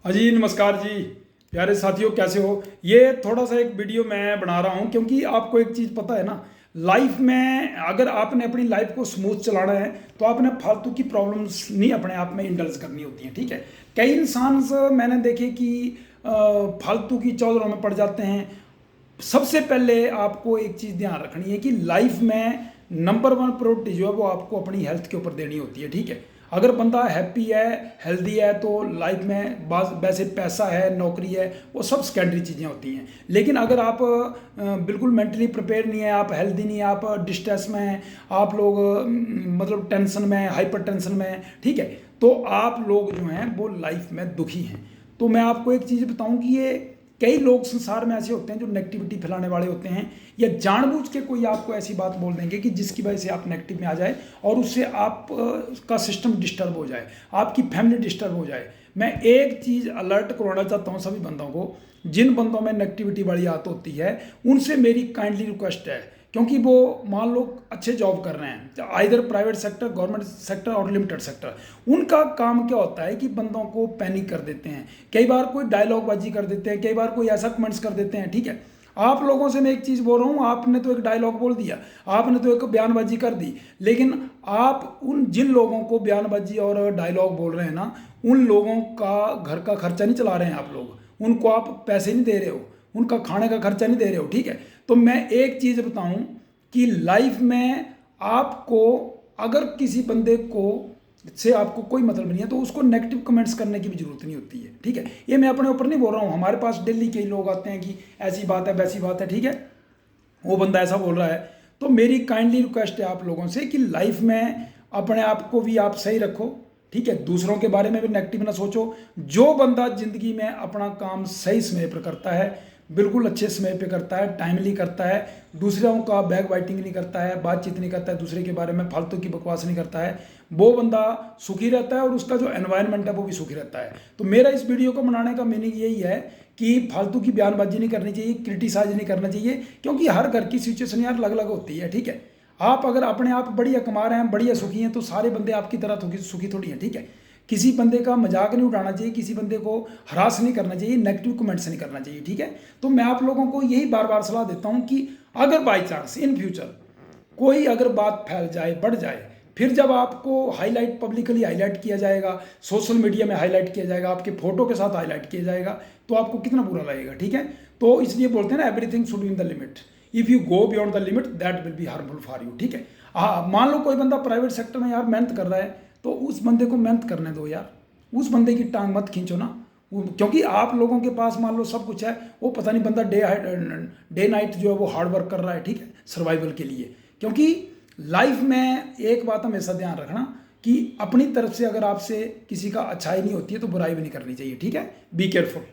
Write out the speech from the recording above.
अजी नमस्कार जी। प्यारे साथियों कैसे हो। ये थोड़ा सा एक वीडियो मैं बना रहा हूँ क्योंकि आपको एक चीज़ पता है ना, लाइफ में अगर आपने अपनी लाइफ को स्मूथ चलाना है तो आपने फालतू की प्रॉब्लम्स नहीं अपने आप में इंडल्ज करनी होती हैं। ठीक है, कई इंसान मैंने देखे कि फालतू की चौधरों में पड़ जाते हैं। सबसे पहले आपको एक चीज़ ध्यान रखनी है कि लाइफ में नंबर वन प्रायोरिटी जो है वो आपको अपनी हेल्थ के ऊपर देनी होती है। ठीक है, अगर बंदा हैप्पी है, हेल्दी है, तो लाइफ में बाज वैसे पैसा है, नौकरी है, वो सब सेकेंडरी चीज़ें होती हैं। लेकिन अगर आप बिल्कुल मेंटली प्रिपेयर नहीं है, आप हेल्दी नहीं है, आप डिस्ट्रेस में हैं, आप लोग मतलब टेंशन में, हाइपर टेंशन में हैं, ठीक है, तो आप लोग जो हैं वो लाइफ में दुखी हैं। तो मैं आपको एक चीज़ बताऊं कि ये कई लोग संसार में ऐसे होते हैं जो नेगेटिविटी फैलाने वाले होते हैं, या जानबूझ के कोई आपको ऐसी बात बोल देंगे कि जिसकी वजह से आप नेगेटिव में आ जाए और उससे आप का सिस्टम डिस्टर्ब हो जाए, आपकी फैमिली डिस्टर्ब हो जाए। मैं एक चीज़ अलर्ट करवाना चाहता हूँ सभी बंदों को, जिन बंदों में नेगेटिविटी वाली आदत होती है उनसे मेरी काइंडली रिक्वेस्ट है, क्योंकि वो मान लो अच्छे जॉब कर रहे हैं, either private sector, government sector और लिमिटेड सेक्टर, उनका काम क्या होता है कि बंदों को पैनिक कर देते हैं, कई बार कोई डायलॉग बाजी कर देते हैं, कई बार कोई ऐसा कमेंट्स कर देते हैं। ठीक है, आप लोगों से मैं एक चीज़ बोल रहा हूँ, आपने तो एक डायलॉग बोल दिया, आपने तो एक बयानबाजी कर दी, लेकिन आप उन जिन लोगों को बयानबाजी और डायलॉग बोल रहे हैं ना, उन लोगों का घर का खर्चा नहीं चला रहे हैं आप लोग, उनको आप पैसे नहीं दे रहे हो, उनका खाने का खर्चा नहीं दे रहे हो। ठीक है, तो मैं एक चीज़ बताऊं कि लाइफ में आपको अगर किसी बंदे को से आपको कोई मतलब नहीं है तो उसको नेगेटिव कमेंट्स करने की भी जरूरत नहीं होती है। ठीक है, ये मैं अपने ऊपर नहीं बोल रहा हूँ, हमारे पास डेली कई लोग आते हैं कि ऐसी बात है वैसी बात है, ठीक है, वो बंदा ऐसा बोल रहा है। तो मेरी काइंडली रिक्वेस्ट है आप लोगों से कि लाइफ में अपने आप को भी आप सही रखो। ठीक है, दूसरों के बारे में भी नेगेटिव ना सोचो। जो बंदा जिंदगी में अपना काम सही समय पर करता है, बिल्कुल अच्छे समय पे करता है, टाइमली करता है, दूसरों का बैक बाइटिंग नहीं करता है, बातचीत नहीं करता है, दूसरे के बारे में फालतू की बकवास नहीं करता है, वो बंदा सुखी रहता है और उसका जो एनवायरनमेंट है वो भी सुखी रहता है। तो मेरा इस वीडियो को बनाने का मीनिंग यही है कि फालतू की बयानबाजी नहीं करनी चाहिए, क्रिटिसाइज नहीं करना चाहिए, क्योंकि हर घर की सिचुएशन यार अलग अलग होती है। ठीक है, आप अगर अपने आप बढ़िया कमा रहे हैं, बढ़िया सुखी हैं, तो सारे बंदे आपकी तरह सुखी थोड़ी हैं। ठीक है, किसी बंदे का मजाक नहीं उड़ाना चाहिए, किसी बंदे को हरास नहीं करना चाहिए, नेगेटिव कमेंट्स नहीं करना चाहिए। ठीक है, तो मैं आप लोगों को यही बार बार सलाह देता हूं कि अगर बाई चांस इन फ्यूचर कोई अगर बात फैल जाए, बढ़ जाए, फिर जब आपको हाईलाइट, पब्लिकली हाईलाइट किया जाएगा, सोशल मीडिया में हाईलाइट किया जाएगा, आपके फोटो के साथ हाईलाइट किया जाएगा, तो आपको कितना बुरा लगेगा। ठीक है, तो इसलिए बोलते हैं ना, everything should be in the limit, if you go beyond the limit that will be harmful for you. ठीक है, हाँ, मान लो कोई बंदा प्राइवेट सेक्टर में यार मेहनत कर रहा है, तो उस बंदे को मेहनत करने दो यार, उस बंदे की टांग मत खींचो ना। क्योंकि आप लोगों के पास मान लो सब कुछ है, वो पता नहीं बंदा डे नाइट जो है वो हार्ड वर्क कर रहा है, ठीक है, सर्वाइवल के लिए। क्योंकि लाइफ में एक बात हमेशा ध्यान रखना कि अपनी तरफ से अगर आपसे किसी का अच्छाई नहीं होती है तो बुराई भी नहीं करनी चाहिए। ठीक है, बी केयरफुल।